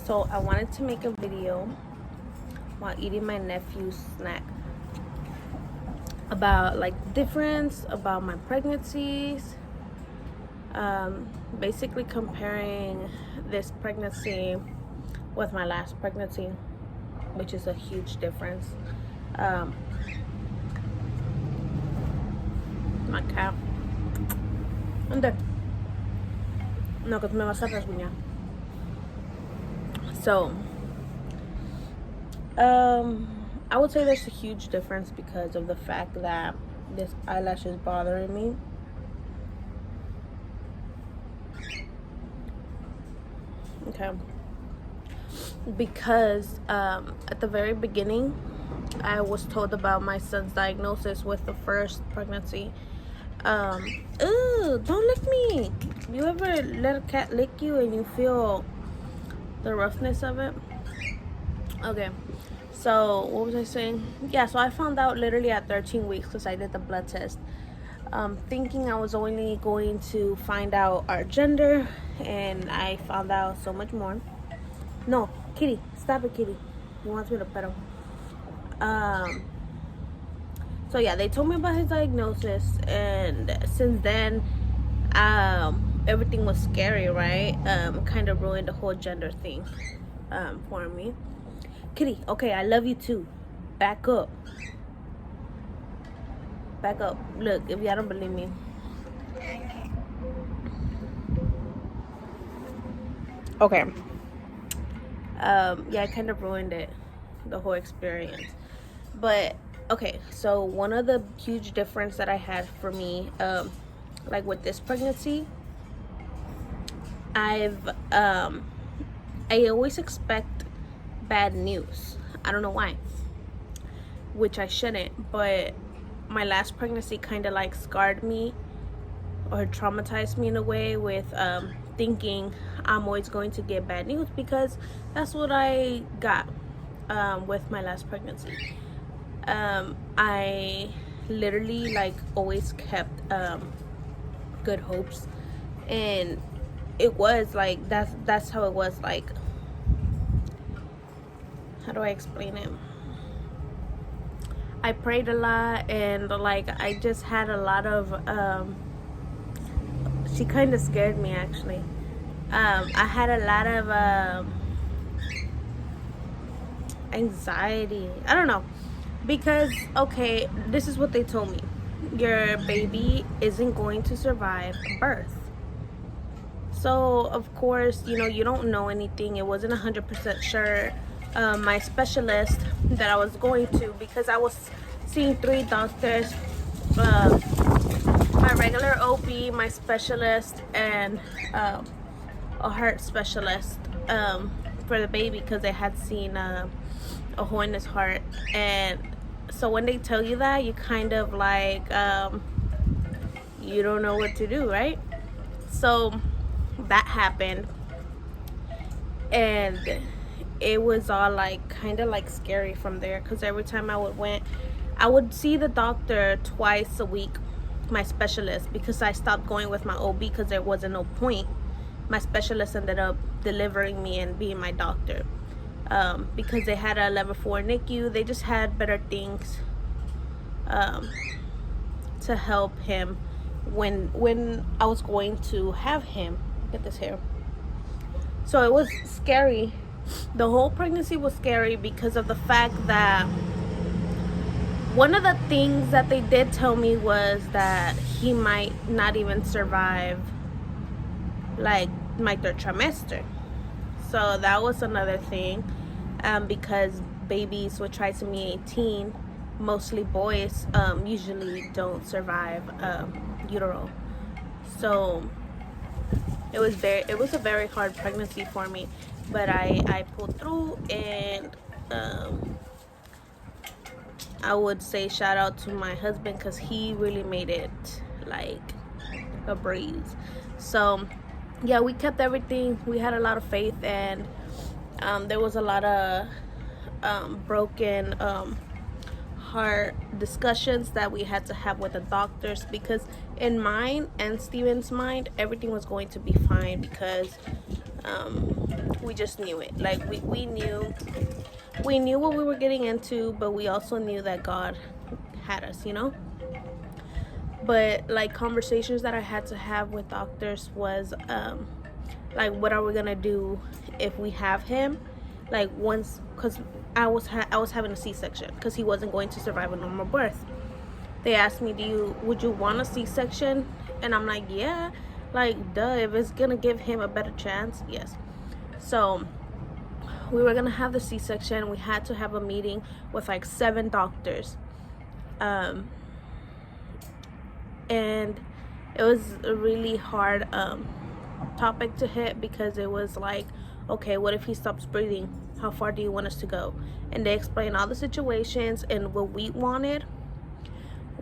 So I wanted to make a video while eating my nephew's snack about like difference about my pregnancies, basically comparing this pregnancy with my last pregnancy, which is a huge difference. My cat. ¿Dónde? No, que tú me vas a rasguñar. So, I would say there's a huge difference because of the fact that this eyelash is bothering me. Okay. Because at the very beginning, I was told about my son's diagnosis with the first pregnancy. Ew, don't lick me. You ever let a cat lick you and you feel the roughness of it? Okay, so what was I saying? Yeah, so I found out literally at 13 weeks because I did the blood test, thinking I was only going to find out our gender, and I found out so much more. No, Kitty, stop it, Kitty. He wants me to pet him. So yeah, they told me about his diagnosis, and since then, everything was scary, right? Kind of ruined the whole gender thing, for me. Kitty, okay, I love you too. Back up. Back up. Look, if y'all don't believe me. Okay. Yeah, I kind of ruined it, the whole experience. But okay, so one of the huge difference that I had for me, like with this pregnancy, I always expect bad news. I don't know why, which I shouldn't, but my last pregnancy kind of like scarred me or traumatized me in a way with thinking I'm always going to get bad news, because that's what I got with my last pregnancy. I literally like always kept good hopes, and it was like that's how it was. Like, how do I explain it? I prayed a lot, and like I just had a lot of she kind of scared me, actually. I had a lot of anxiety, I don't know, because okay, this is what they told me: your baby isn't going to survive birth. So of course, you don't know anything. It wasn't 100% sure. My specialist that I was going to, because I was seeing 3 doctors, my regular OB, my specialist, and a heart specialist for the baby, because they had seen a hole in his heart. And so when they tell you that, you kind of like you don't know what to do, right? So that happened, and it was all like kind of like scary from there, because every time I would see the doctor twice a week, my specialist, because I stopped going with my OB because there wasn't no point. My specialist ended up delivering me and being my doctor, because they had a level 4 NICU. They just had better things to help him when I was going to have him. Get this hair. So it was scary. The whole pregnancy was scary because of the fact that one of the things that they did tell me was that he might not even survive like my 3rd trimester. So that was another thing, because babies with trisomy 18, mostly boys, usually don't survive utero. So it was a very hard pregnancy for me, but I pulled through, and I would say shout out to my husband, because he really made it like a breeze. So yeah, we kept everything. We had a lot of faith, and there was a lot of broken heart discussions that we had to have with the doctors, because in mine and Steven's mind, everything was going to be fine, because We just knew it. Like we knew what we were getting into, but we also knew that God had us, you know. But like conversations that I had to have with doctors was like, what are we gonna do if we have him? Like, once, because I was having a C-section because he wasn't going to survive a normal birth. They asked me, would you want a C-section? And I'm like, yeah, like, duh, if it's gonna give him a better chance, yes. So we were gonna have the C-section. We had to have a meeting with like 7 doctors, and it was a really hard topic to hit, because it was like, okay, what if he stops breathing? How far do you want us to go? And they explained all the situations, and what we wanted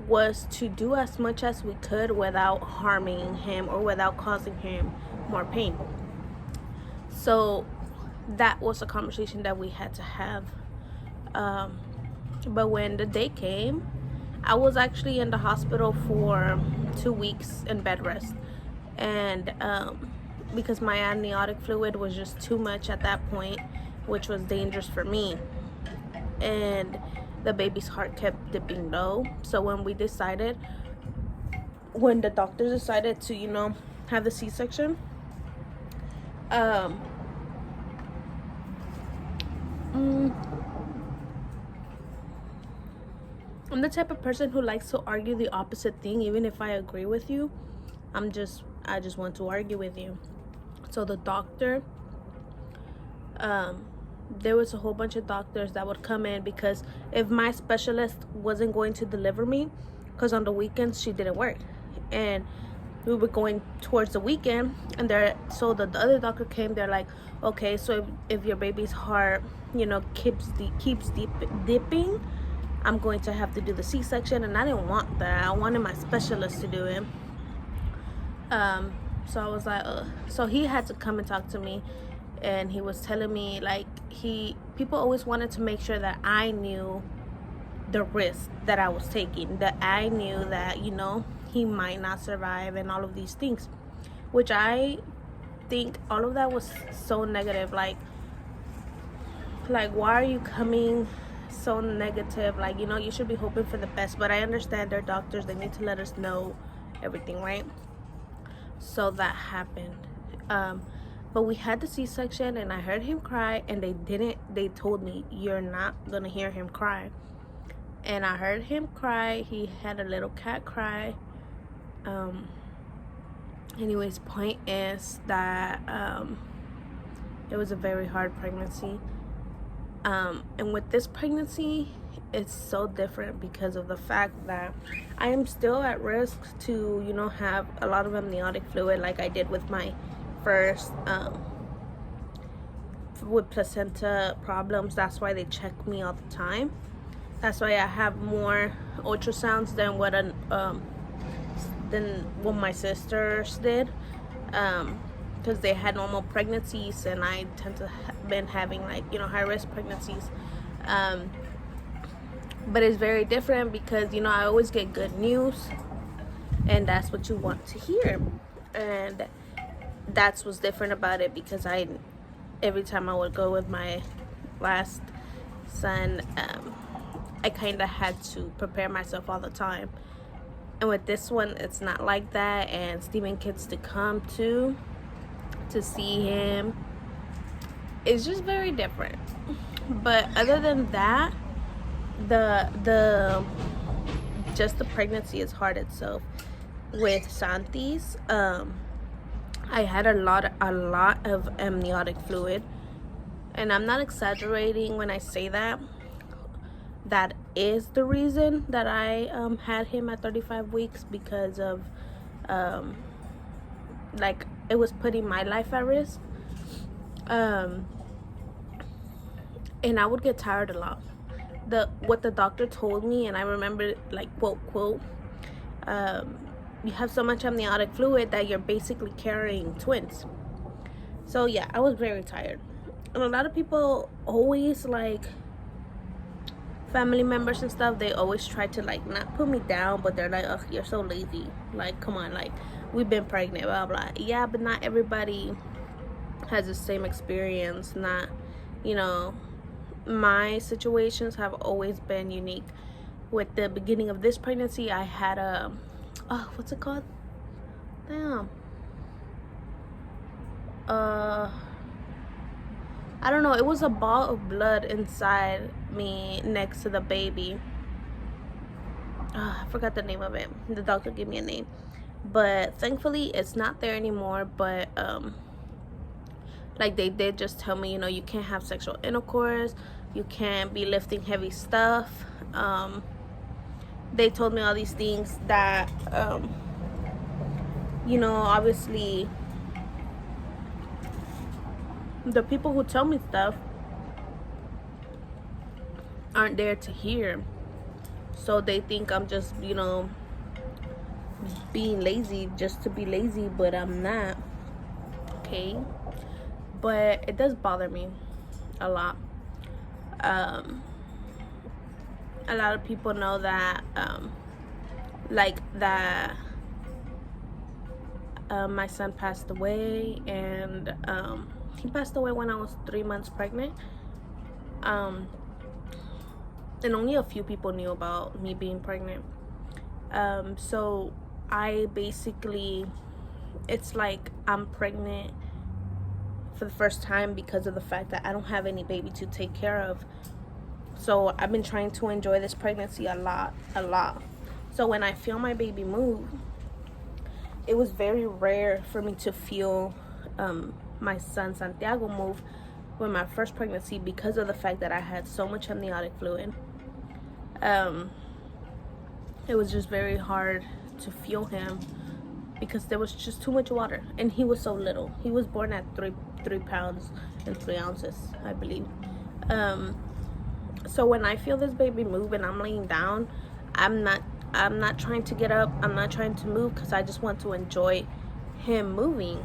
was to do as much as we could without harming him or without causing him more pain. So that was a conversation that we had to have. But when the day came, I was actually in the hospital for 2 weeks in bed rest, and because my amniotic fluid was just too much at that point, which was dangerous for me, and the baby's heart kept dipping low. So when the doctors decided to, you know, have the C-section, I'm the type of person who likes to argue the opposite thing. Even if I agree with you, I just want to argue with you. So the doctor, there was a whole bunch of doctors that would come in, because if my specialist wasn't going to deliver me, because on the weekends she didn't work, and we were going towards the weekend, and the other doctor came. They're like, okay, so if your baby's heart, you know, keeps dipping, I'm going to have to do the C-section. And I didn't want that. I wanted my specialist to do it. So I was like, ugh. So he had to come and talk to me, and he was telling me, like, people always wanted to make sure that I knew the risk that I was taking, that I knew that, you know, he might not survive and all of these things, which I think all of that was so negative. Like why are you coming so negative? Like, you know, you should be hoping for the best. But I understand they're doctors, they need to let us know everything, right? So that happened. But we had the C-section, and I heard him cry, and they told me, you're not gonna hear him cry. And I heard him cry. He had a little cat cry. Anyways, point is that it was a very hard pregnancy. And with this pregnancy, it's so different because of the fact that I am still at risk to, you know, have a lot of amniotic fluid, like I did with my first with placenta problems. That's why they check me all the time. That's why I have more ultrasounds than what my sisters did, because they had normal pregnancies, and I tend to been having, like, you know, high risk pregnancies. But it's very different because, you know, I always get good news, and that's what you want to hear. And that's what's different about it, because every time I would go with my last son, I kind of had to prepare myself all the time. And with this one, it's not like that. And Steven gets to come too, to see him. It's just very different. But other than that, just the pregnancy is hard itself. With Santi's, I had a lot of amniotic fluid, and I'm not exaggerating when I say that. That is the reason that I had him at 35 weeks, because of like, it was putting my life at risk. And I would get tired a lot. What the doctor told me, and I remember, like, quote, you have so much amniotic fluid that you're basically carrying twins. So yeah, I was very tired. And a lot of people always, like, family members and stuff, they always try to, like, not put me down, but they're like, ugh, you're so lazy, like, come on, like, we've been pregnant, blah blah. Yeah, but not everybody has the same experience. Not, you know, my situations have always been unique. With the beginning of this pregnancy, I had a, oh, what's it called? Damn. I don't know. It was a ball of blood inside me next to the baby. I forgot the name of it. The doctor gave me a name, but thankfully it's not there anymore. But like, they did just tell me, you know, you can't have sexual intercourse, you can't be lifting heavy stuff. They told me all these things that you know, obviously the people who tell me stuff aren't there to hear. So they think I'm just, you know, being lazy just to be lazy, but I'm not. Okay? But it does bother me a lot. A lot of people know that like that my son passed away, and he passed away when I was 3 months pregnant. And only a few people knew about me being pregnant. So I basically, it's like I'm pregnant for the first time because of the fact that I don't have any baby to take care of. So I've been trying to enjoy this pregnancy a lot. So when I feel my baby move, it was very rare for me to feel my son Santiago move with my first pregnancy, because of the fact that I had so much amniotic fluid. It was just very hard to feel him because there was just too much water, and he was so little. He was born at 3 pounds and 3 ounces, I believe. So when I feel this baby move and I'm laying down, I'm not trying to get up, I'm not trying to move, because I just want to enjoy him moving.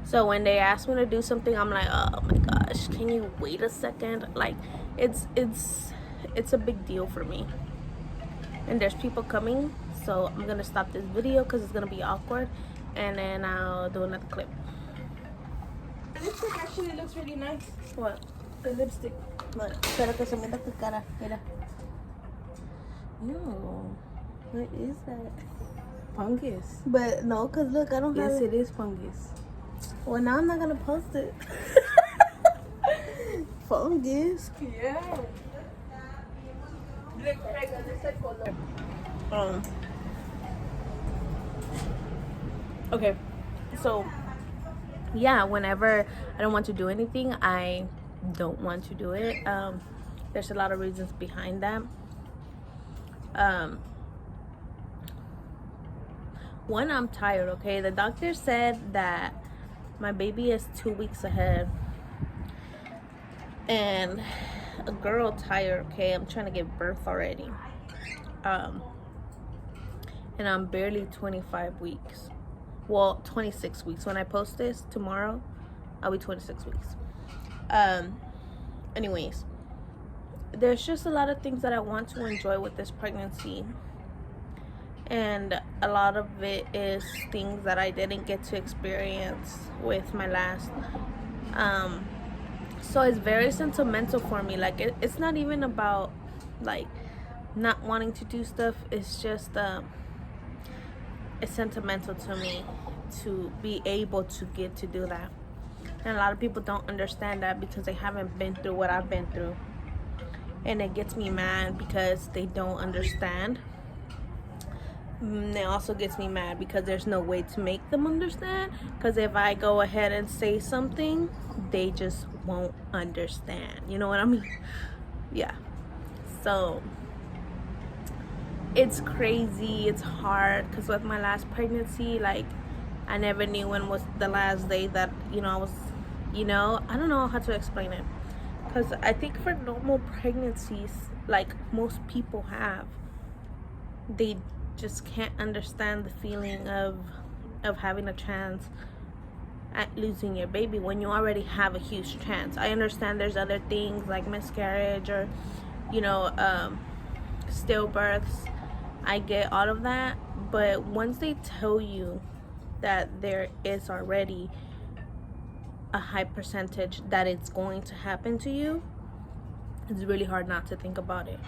So when they ask me to do something, I'm like, oh my gosh, can you wait a second? Like, it's a big deal for me. And there's people coming, so I'm gonna stop this video because it's gonna be awkward, and then I'll do another clip. The lipstick actually looks really nice. What? The lipstick. Look, espera que se meta tu cara. Mira. No. What is that? Fungus. But no, because look, I don't have Yes, it. it is fungus. Well, now I'm not gonna post it. Fungus. Yeah. Okay, so yeah, whenever I don't want to do anything, I don't want to do it. There's a lot of reasons behind that. One, I'm tired. Okay, the doctor said that my baby is 2 weeks ahead, and a girl tired. Okay, I'm trying to give birth already, and I'm barely 25 weeks. Well, 26 weeks. When I post this tomorrow, I'll be 26 weeks. Anyways, there's just a lot of things that I want to enjoy with this pregnancy, and a lot of it is things that I didn't get to experience with my last. So it's very sentimental for me. Like, it's not even about like not wanting to do stuff. It's just it's sentimental to me to be able to get to do that. And a lot of people don't understand that because they haven't been through what I've been through, and it gets me mad because they don't understand. It also gets me mad because there's no way to make them understand, because if I go ahead and say something, they just won't understand. You know what I mean? Yeah. So it's crazy, it's hard, because with my last pregnancy, like, I never knew when was the last day that, you know, I was, you know, I don't know how to explain it, because I think for normal pregnancies, like most people have, they just can't understand the feeling of having a chance at losing your baby when you already have a huge chance. I understand there's other things like miscarriage or, you know, stillbirths. I get all of that, but once they tell you that there is already a high percentage that it's going to happen to you, it's really hard not to think about it.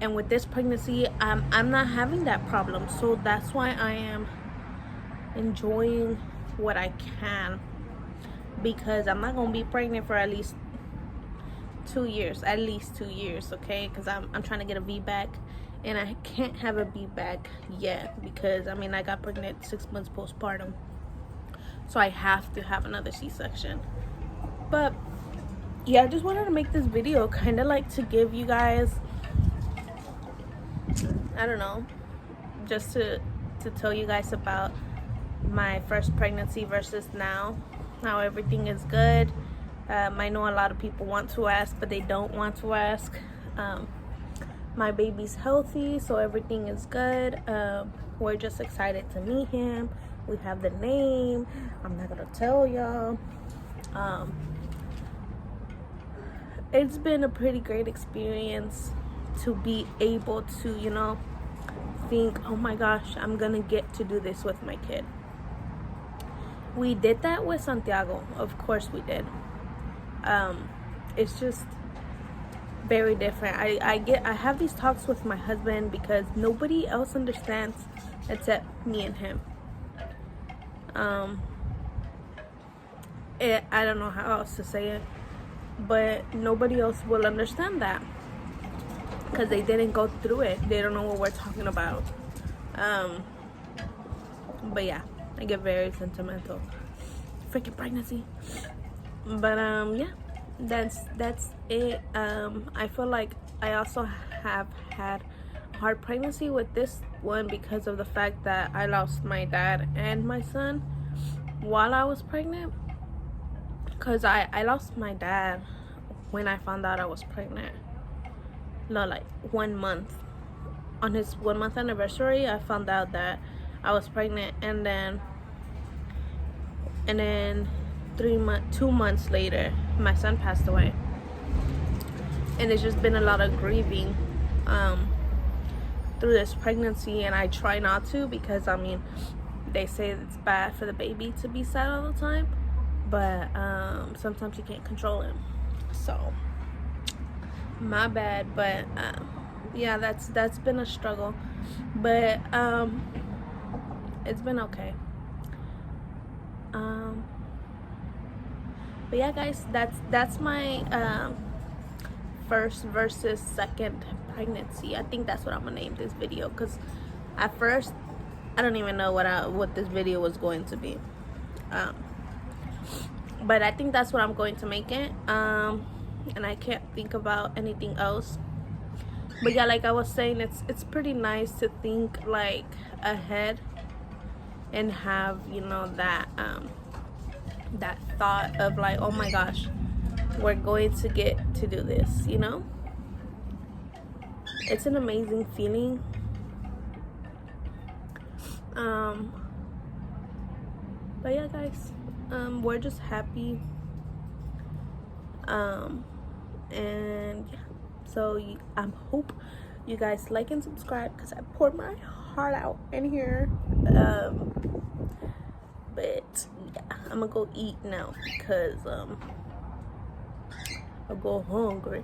And with this pregnancy, I'm not having that problem, so that's why I am enjoying what I can, because I'm not gonna be pregnant for at least 2 years, okay? Because I'm trying to get a VBAC, and I can't have a VBAC yet because I mean I got pregnant 6 months postpartum, so I have to have another C-section. But yeah, I just wanted to make this video kind of like to give you guys, I don't know, just to tell you guys about my first pregnancy versus now, how everything is good. I know a lot of people want to ask, but they don't want to ask. My baby's healthy, so everything is good. We're just excited to meet him. We have the name. I'm not gonna tell y'all. It's been a pretty great experience to be able to, you know, think, oh my gosh, I'm gonna get to do this with my kid. We did that with Santiago, of course we did. It's just very different. I have these talks with my husband because nobody else understands except me and him. I don't know how else to say it, but nobody else will understand that because they didn't go through it. They don't know what we're talking about. But yeah, I get very sentimental. Freaking pregnancy. But yeah, that's it. I feel like I also have had a hard pregnancy with this one because of the fact that I lost my dad and my son while I was pregnant. Because I lost my dad when I found out I was pregnant. No, like 1 month. On his 1 month anniversary, I found out that I was pregnant, and then 2 months later, my son passed away. And it's just been a lot of grieving through this pregnancy, and I try not to because I mean they say it's bad for the baby to be sad all the time, but sometimes you can't control him, so my bad. But yeah, that's been a struggle, but it's been okay. But yeah, guys, that's my first versus second pregnancy. I think that's what I'm gonna name this video, because at first I don't even know what this video was going to be, but I think that's what I'm going to make it. And I can't think about anything else. But yeah, like I was saying, it's pretty nice to think like ahead and have, you know, that that thought of like, oh my gosh, we're going to get to do this, you know. It's an amazing feeling. But yeah, guys, we're just happy. And yeah, so I hope you guys like and subscribe, because I poured my heart out in here. But yeah, I'm gonna go eat now because I go hungry.